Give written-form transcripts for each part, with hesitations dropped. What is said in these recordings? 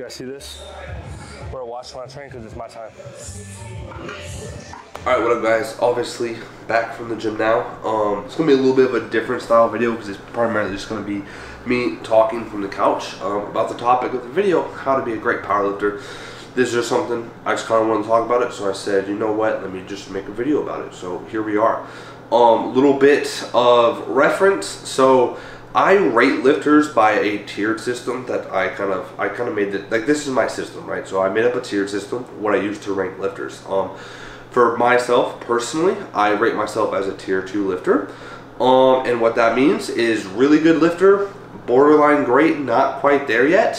guys see this? I'm gonna watch when I train because it's my time. Alright, what up guys? Obviously back from the gym now. It's gonna be a little bit of a different style video because it's primarily just gonna be me talking from the couch about the topic of the video, how to be a great powerlifter. This is just something I just kind of wanted to talk about it, so I said, you know what, let me just make a video about it. So here we are. Little bit of reference. So I rate lifters by a tiered system that I kind of made it, like this is my system, right? So I made up a tiered system, what I use to rank lifters. For myself personally, I rate myself as a tier 2 lifter. And what that means is really good lifter, borderline great, not quite there yet.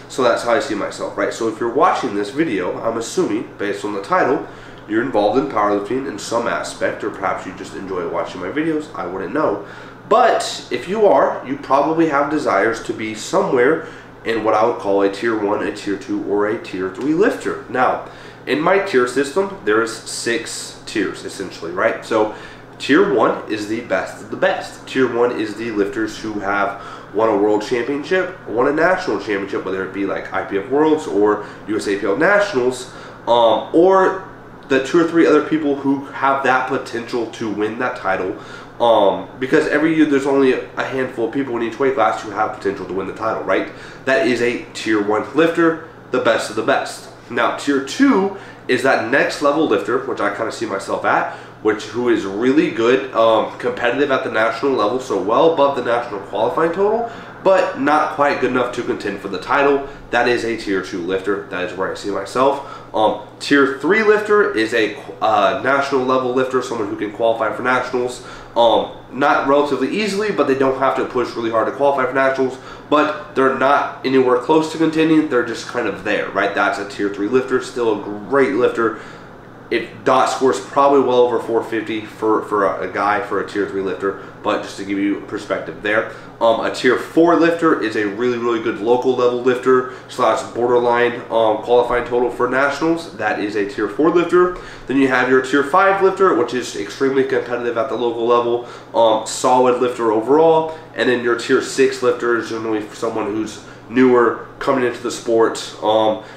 So that's how I see myself, right? So if you're watching this video, I'm assuming, based on the title, you're involved in powerlifting in some aspect, or perhaps you just enjoy watching my videos, I wouldn't know. But if you are, you probably have desires to be somewhere in what I would call a tier 1, a tier 2, or a tier 3 lifter. Now, in my tier system, there's 6 tiers essentially, right? So tier 1 is the best of the best. Tier 1 is the lifters who have won a world championship, won a national championship, whether it be like IPF Worlds or USAPL Nationals, or the 2 or 3 other people who have that potential to win that title. Because every year there's only a handful of people in each weight class who have potential to win the title, right? That is a tier 1 lifter, the best of the best. Now, tier 2 is that next level lifter, which I kind of see myself at, who is really good, competitive at the national level, so well above the national qualifying total, but not quite good enough to contend for the title. That is a tier 2 lifter. That is where I see myself. Tier 3 lifter is a national level lifter, someone who can qualify for nationals, not relatively easily, but they don't have to push really hard to qualify for nationals, but they're not anywhere close to contending. They're just kind of there, right? That's a tier 3 lifter, still a great lifter. If dot scores probably well over 450 for a guy for a tier 3 lifter, but just to give you perspective there. A tier 4 lifter is a really good local level lifter / borderline qualifying total for nationals. That is a tier 4 lifter. Then you have your tier 5 lifter, which is extremely competitive at the local level, solid lifter overall. And then your tier 6 lifter is generally someone who's newer, coming into the sport,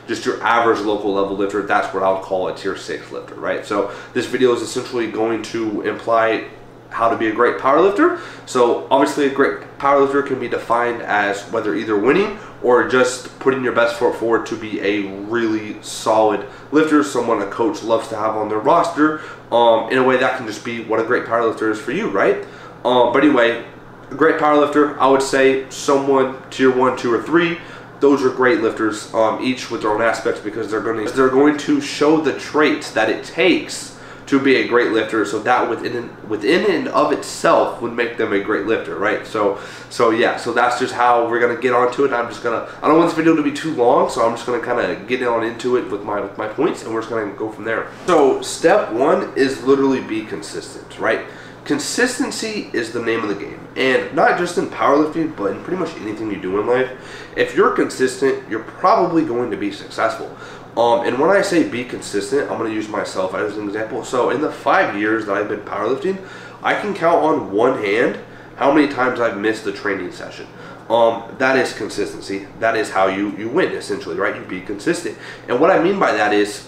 just your average local level lifter. That's what I would call a tier 6 lifter, right? So this video is essentially going to imply how to be a great powerlifter. So obviously a great powerlifter can be defined as whether either winning or just putting your best foot forward to be a really solid lifter, someone a coach loves to have on their roster. In a way that can just be what a great powerlifter is for you, right? But anyway, a great powerlifter, I would say someone tier 1, 2, or 3. Those are great lifters, each with their own aspects, because they're going to show the traits that it takes to be a great lifter, so that within and of itself would make them a great lifter, right? So yeah, so that's just how we're gonna get onto it. I don't want this video to be too long, so I'm just gonna kind of get on into it with my points, and we're just gonna go from there. So step 1 is literally be consistent, right? Consistency is the name of the game, and not just in powerlifting, but in pretty much anything you do in life. If you're consistent, you're probably going to be successful. And when I say be consistent, I'm going to use myself as an example. So in the 5 years that I've been powerlifting, I can count on one hand how many times I've missed a training session. That is consistency. That is how you win, essentially, right? You be consistent. And what I mean by that is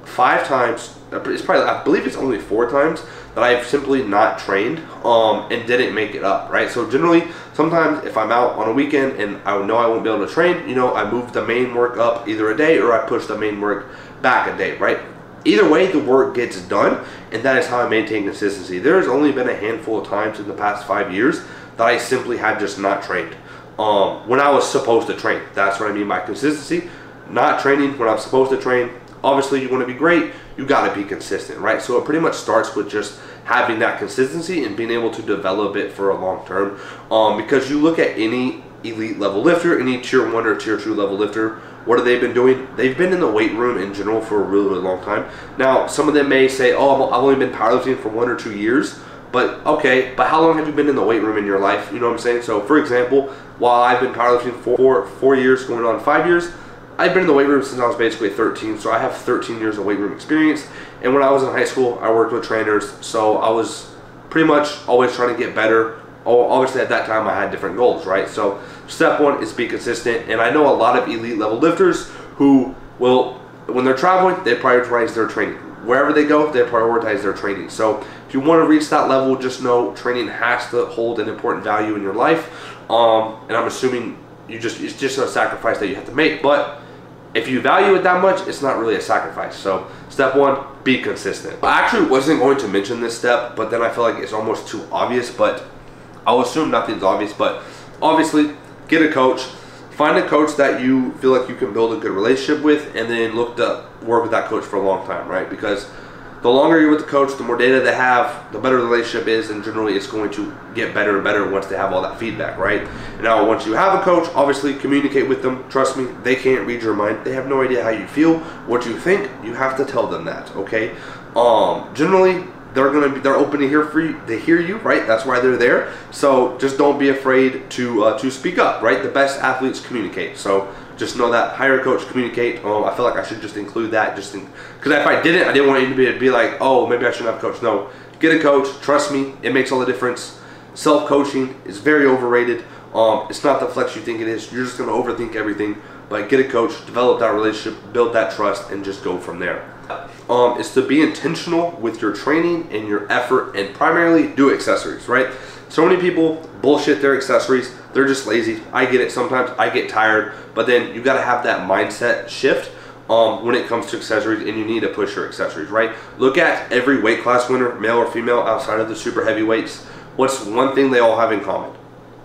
5 times, it's probably, I believe it's only 4 times that I've simply not trained and didn't make it up, right? So generally, sometimes if I'm out on a weekend and I know I won't be able to train, you know, I move the main work up either a day or I push the main work back a day, right? Either way, the work gets done, and that is how I maintain consistency. There's only been a handful of times in the past 5 years that I simply had just not trained when I was supposed to train. That's what I mean by consistency. Not training when I'm supposed to train. Obviously, you want to be great, you got to be consistent, right? So it pretty much starts with just having that consistency and being able to develop it for a long term. Because you look at any elite level lifter, any tier 1 or tier 2 level lifter, what have they been doing? They've been in the weight room in general for a really long time. Now, some of them may say, oh, I've only been powerlifting for 1 or 2 years. But okay, but how long have you been in the weight room in your life? You know what I'm saying? So for example, while I've been powerlifting for 4 years, going on 5 years, I've been in the weight room since I was basically 13, so I have 13 years of weight room experience. And when I was in high school, I worked with trainers, so I was pretty much always trying to get better obviously at that time I had different goals, right? So step one is be consistent. And I know a lot of elite level lifters who will, when they're traveling, they prioritize their training. Wherever they go, they prioritize their training. So if you want to reach that level, just know training has to hold an important value in your life. And I'm assuming it's just a sacrifice that you have to make. But if you value it that much, it's not really a sacrifice. So step one, be consistent. I actually wasn't going to mention this step, but then I feel like it's almost too obvious, but I'll assume nothing's obvious. But obviously, get a coach. Find a coach that you feel like you can build a good relationship with, and then look to work with that coach for a long time, right? Because the longer you're with the coach, the more data they have, the better the relationship is, and generally it's going to get better and better once they have all that feedback, right? Now, once you have a coach, obviously communicate with them. Trust me, they can't read your mind. They have no idea how you feel, what you think. You have to tell them that, okay? Generally, they're open to hear you, right? That's why they're there. So just don't be afraid to speak up, right? The best athletes communicate. So just know that. Hire a coach, communicate. I feel like I should just include that, because if I didn't, I didn't want you to be like, oh, maybe I shouldn't have a coach. No, get a coach. Trust me, it makes all the difference. Self-coaching is very overrated. It's not the flex you think it is. You're just gonna overthink everything. But get a coach, develop that relationship, build that trust, and just go from there. Is to be intentional with your training and your effort, and primarily do accessories, right? So many people bullshit their accessories. They're just lazy. I get it. Sometimes I get tired, but then you got to have that mindset shift when it comes to accessories, and you need to push your accessories, right? Look at every weight class winner, male or female, outside of the super heavyweights. What's one thing they all have in common?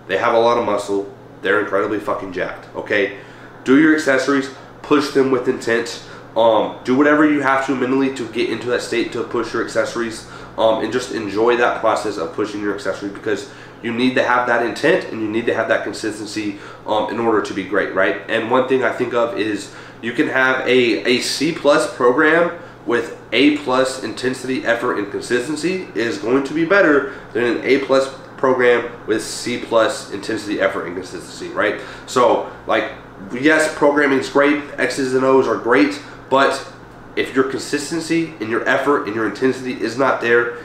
They have a lot of muscle. They're incredibly fucking jacked, okay? Do your accessories, push them with intent. Do whatever you have to mentally to get into that state to push your accessories, and just enjoy that process of pushing your accessories, because you need to have that intent and you need to have that consistency in order to be great, right? And one thing I think of is you can have a C+ program with A+ intensity, effort, and consistency is going to be better than an A+ program with C+ intensity, effort, and consistency, right? So, like, yes, programming is great, X's and O's are great, but if your consistency and your effort and your intensity is not there,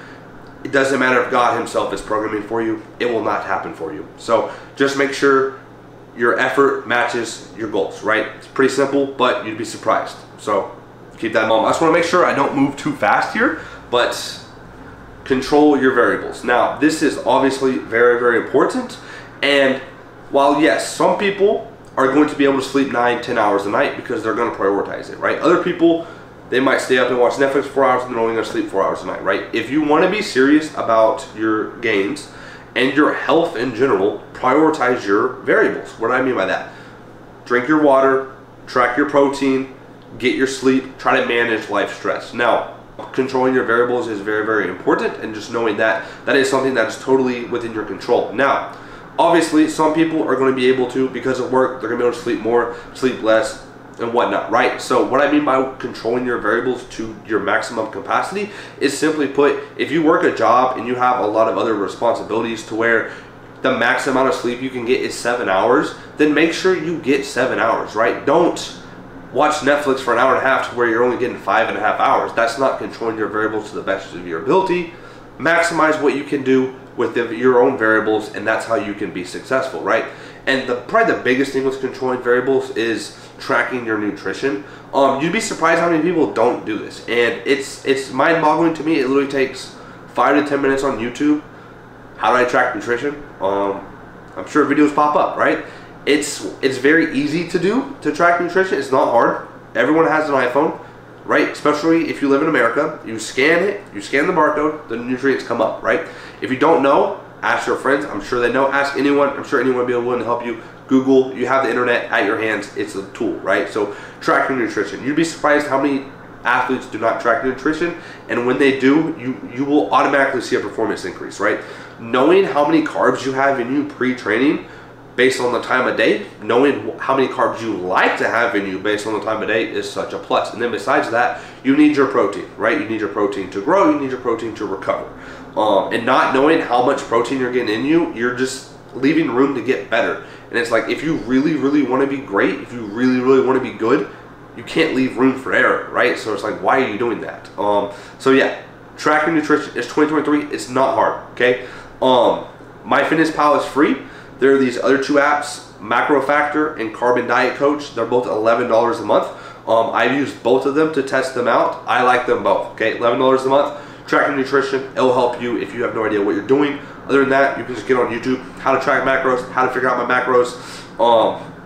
it doesn't matter if God himself is programming for you, it will not happen for you. So just make sure your effort matches your goals, right? It's pretty simple, but you'd be surprised. So keep that in mind. I just want to make sure I don't move too fast here, but control your variables. Now, this is obviously very, very important. And while yes, some people are going to be able to sleep 9-10 hours a night because they're going to prioritize it, right? Other people, they might stay up and watch Netflix 4 hours and they're only going to sleep 4 hours a night, right? If you want to be serious about your gains and your health in general, prioritize your variables. What do I mean by that? Drink your water, track your protein, get your sleep, try to manage life stress. Now, controlling your variables is very, very important, and just knowing that that is something that is totally within your control. Now, obviously, some people are going to be able to, because of work, they're going to be able to sleep more, sleep less, and whatnot, right? So what I mean by controlling your variables to your maximum capacity is, simply put, if you work a job and you have a lot of other responsibilities to where the max amount of sleep you can get is 7 hours, then make sure you get 7 hours, right? Don't watch Netflix for an hour and a half to where you're only getting 5.5 hours. That's not controlling your variables to the best of your ability. Maximize what you can do with your own variables, and that's how you can be successful, right? And probably the biggest thing with controlling variables is tracking your nutrition. You'd be surprised how many people don't do this, and it's mind-boggling to me. It literally takes 5 to 10 minutes on YouTube. How do I track nutrition? I'm sure videos pop up, right? It's very easy to track nutrition. It's not hard. Everyone has an iPhone, right? Especially if you live in America. You scan it, you scan the barcode, the nutrients come up, right? If you don't know, ask your friends. I'm sure they know. Ask anyone. I'm sure anyone will be willing to help you. Google. You have the internet at your hands. It's a tool, right? So track your nutrition. You'd be surprised how many athletes do not track their nutrition, and when they do, you will automatically see a performance increase, right? Knowing how many carbs you have in you pre-training based on the time of day, knowing how many carbs you like to have in you based on the time of day is such a plus. And then besides that, you need your protein, right? You need your protein to grow, you need your protein to recover. And not knowing how much protein you're getting in you, you're just leaving room to get better. And it's like, if you really, really want to be great, if you really, really want to be good, you can't leave room for error, right? So it's like, why are you doing that? So yeah, tracking nutrition is 2023. It's not hard, okay? MyFitnessPal is free. There are these other two apps, Macro Factor and Carbon Diet Coach. They're both $11 a month. I've used both of them to test them out. I like them both, okay? $11 a month, tracking nutrition. It'll help you if you have no idea what you're doing. Other than that, you can just get on YouTube, how to track macros, how to figure out my macros.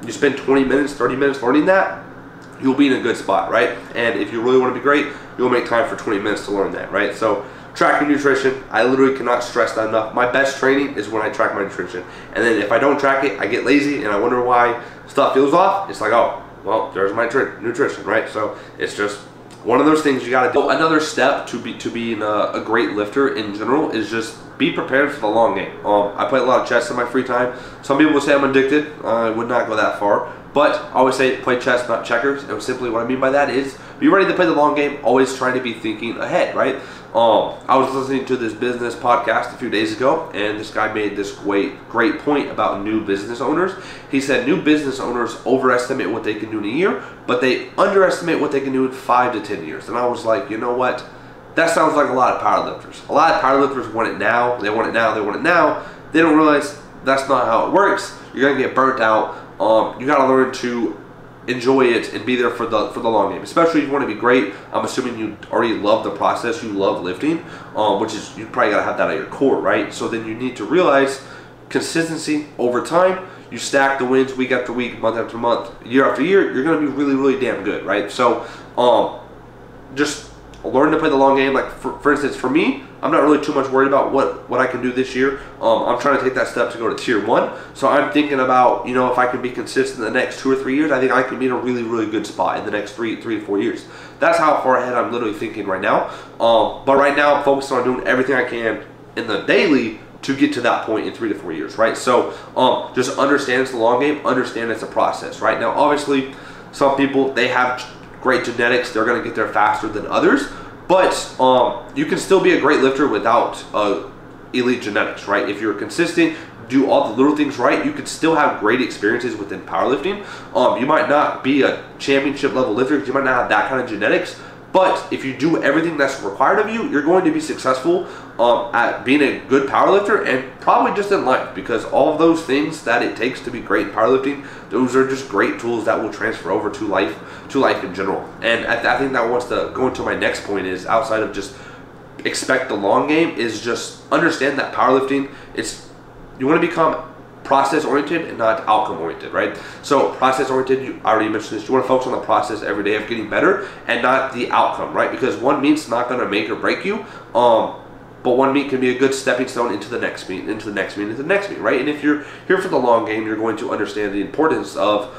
You spend 20 minutes, 30 minutes learning that, you'll be in a good spot, right? And if you really want to be great, you'll make time for 20 minutes to learn that, right? So tracking nutrition, I literally cannot stress that enough. My best training is when I track my nutrition. And then if I don't track it, I get lazy and I wonder why stuff feels off. It's like, oh, well, there's my nutrition, right? So it's just one of those things you got to do. Another step to being a great lifter in general is just be prepared for the long game. I play a lot of chess in my free time. Some people will say I'm addicted. I would not go that far. But I always say play chess, not checkers. And simply what I mean by that is be ready to play the long game, always trying to be thinking ahead, right? I was listening to this business podcast a few days ago, and this guy made this great point about new business owners. He said new business owners overestimate what they can do in a year, but they underestimate what they can do in 5 to 10 years. And I was like, you know what? That sounds like a lot of powerlifters. A lot of powerlifters want it now. They want it now. They want it now. They don't realize that's not how it works. You're gonna get burnt out. You gotta learn to enjoy it and be there for the long game, especially if you want to be great. I'm assuming you already love the process, you love lifting, which is, you probably gotta have that at your core, right? So then you need to realize consistency over time. You stack the wins week after week, month after month, year after year, you're gonna be really damn good, right? So just learn to play the long game. Like for instance, for me, I'm not really too much worried about what I can do this year. I'm trying to take that step to go to tier 1. So I'm thinking about, you know, if I can be consistent in the next 2 or 3 years, I think I can be in a really good spot in the next three to 4 years. That's how far ahead I'm literally thinking right now. But right now I'm focused on doing everything I can in the daily to get to that point in 3 to 4 years, right? So just understand it's the long game, understand it's a process, right? Now obviously some people, they have great genetics, they're gonna get there faster than others. But you can still be a great lifter without elite genetics, right? If you're consistent, do all the little things right, you could still have great experiences within powerlifting. You might not be a championship level lifter because you might not have that kind of genetics, but if you do everything that's required of you, you're going to be successful at being a good powerlifter and probably just in life, because all of those things that it takes to be great in powerlifting, those are just great tools that will transfer over to life in general. And I think that wants to go into my next point is, outside of just expect the long game, is just understand that powerlifting, you want to become process oriented and not outcome oriented, right? So process oriented, I already mentioned this, you want to focus on the process every day of getting better and not the outcome, right? Because one meet's not going to make or break you, but one meet can be a good stepping stone into the next meet, into the next meet, right? And if you're here for the long game, you're going to understand the importance of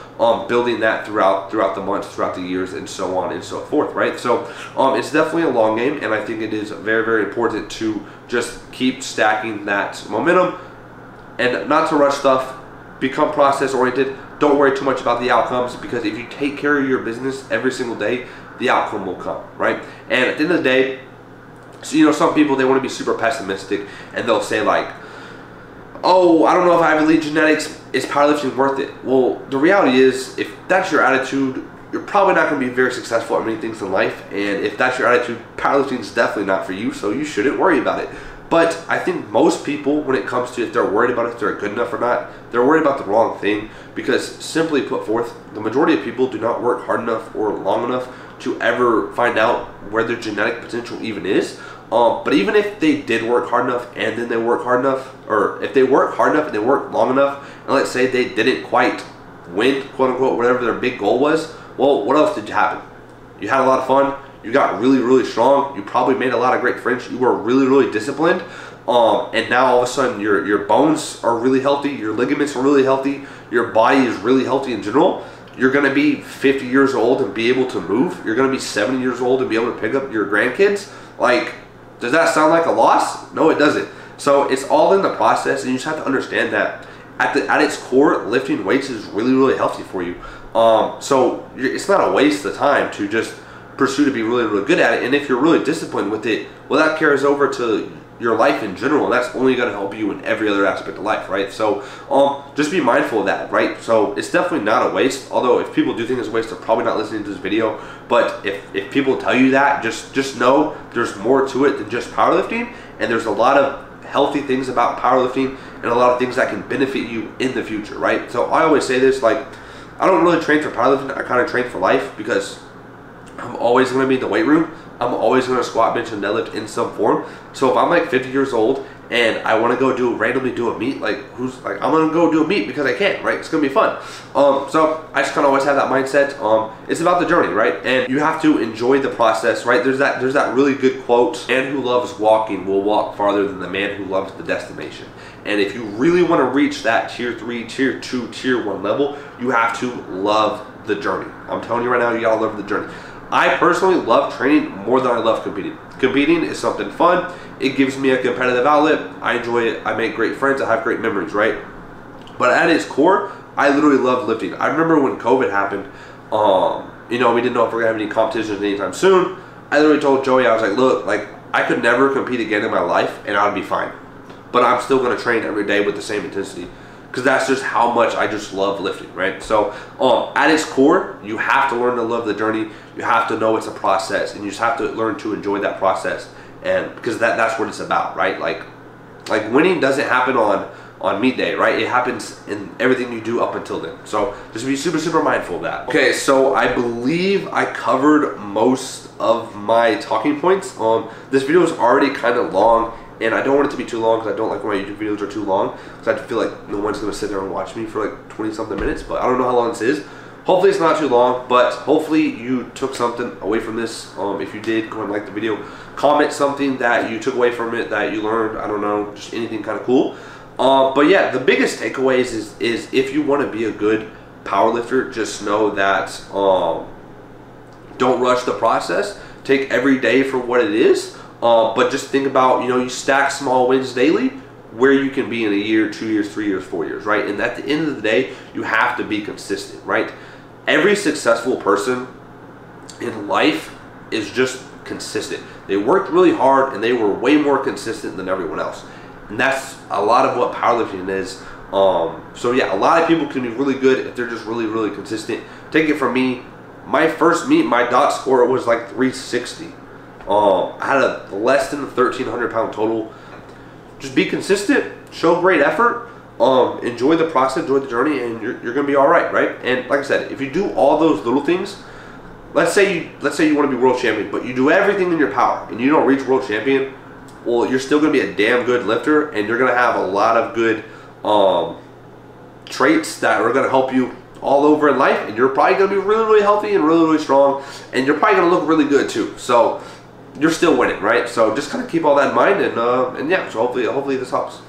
building that throughout the months, throughout the years, and so on and so forth, right? So it's definitely a long game, and I think it is very important to just keep stacking that momentum and not to rush stuff. Become process oriented. Don't worry too much about the outcomes, because if you take care of your business every single day, the outcome will come, right? And at the end of the day, so, you know, some people, they want to be super pessimistic and they'll say like, oh, I don't know if I have elite genetics, is powerlifting worth it? Well, the reality is, if that's your attitude, you're probably not going to be very successful at many things in life. And if that's your attitude, powerlifting is definitely not for you, so you shouldn't worry about it. But I think most people, when it comes to if they're worried about if they're good enough or not, they're worried about the wrong thing, because simply put forth, the majority of people do not work hard enough or long enough to ever find out where their genetic potential even is. But even if they did work hard enough and then they work hard enough, or if they work hard enough and they work long enough, and let's say they didn't quite win, quote unquote, whatever their big goal was, well, what else did happen? You had a lot of fun. You got really strong. You probably made a lot of great friends. You were really disciplined. And now all of a sudden your bones are really healthy. Your ligaments are really healthy. Your body is really healthy in general. You're going to be 50 years old and be able to move. You're going to be 70 years old and be able to pick up your grandkids. Like, does that sound like a loss? No, it doesn't. So it's all in the process, and you just have to understand that at its core, lifting weights is really healthy for you. So it's not a waste of time to just pursue to be really good at it. And if you're really disciplined with it, well, that carries over to your life in general, and that's only going to help you in every other aspect of life, right? So just be mindful of that, right? So it's definitely not a waste, although if people do think it's a waste, they're probably not listening to this video. But if people tell you that, just know there's more to it than just powerlifting, and there's a lot of healthy things about powerlifting and a lot of things that can benefit you in the future, right? So I always say this, like, I don't really train for powerlifting. I kind of train for life, because I'm always going to be in the weight room. I'm always going to squat, bench, and deadlift in some form. So if I'm like 50 years old and I want to go randomly do a meet, like, I'm going to go do a meet because I can, right? It's going to be fun. So I just kind of always have that mindset. It's about the journey, right? And you have to enjoy the process, right? There's that really good quote: "Man who loves walking will walk farther than the man who loves the destination." And if you really want to reach that tier 3, tier 2, tier 1 level, you have to love the journey. I'm telling you right now, you gotta love the journey. I personally love training more than I love competing. Competing is something fun. It gives me a competitive outlet. I enjoy it. I make great friends. I have great memories, right? But at its core, I literally love lifting. I remember when COVID happened, you know, we didn't know if we were gonna have any competitions anytime soon. I literally told Joey, I was like, look, like, I could never compete again in my life and I would be fine. But I'm still going to train every day with the same intensity, because that's just how much I just love lifting, right? So at its core, you have to learn to love the journey. You have to know it's a process, and you just have to learn to enjoy that process, and because that's what it's about, right? Like winning doesn't happen on meet day, right? It happens in everything you do up until then. So just be super, super mindful of that. Okay, so I believe I covered most of my talking points. This video is already kind of long, and I don't want it to be too long, because I don't like when my YouTube videos are too long, because I feel like no one's going to sit there and watch me for like 20 something minutes. But I don't know how long this is. Hopefully it's not too long, but hopefully you took something away from this. If you did, go and like the video. Comment something that you took away from it, that you learned. I don't know, just anything kind of cool. But yeah, the biggest takeaways is if you want to be a good powerlifter, just know that don't rush the process. Take every day for what it is. But just think about, you know, you stack small wins daily, where you can be in a year, 2 years, 3 years, 4 years, right? And at the end of the day, you have to be consistent, right? Every successful person in life is just consistent. They worked really hard and they were way more consistent than everyone else. And that's a lot of what powerlifting is. So yeah, a lot of people can be really good if they're just really, really consistent. Take it from me. My first meet, my dot score was like 360. I had a less than 1,300 pound total. Just be consistent, show great effort, enjoy the process, enjoy the journey, and you're gonna be all right, right? And like I said, if you do all those little things, let's say you want to be world champion, but you do everything in your power and you don't reach world champion, well, you're still gonna be a damn good lifter, and you're gonna have a lot of good traits that are gonna help you all over in life, and you're probably gonna be really, really healthy and really, really strong, and you're probably gonna look really good too. So you're still winning, right? So just kind of keep all that in mind, and yeah, so hopefully this helps.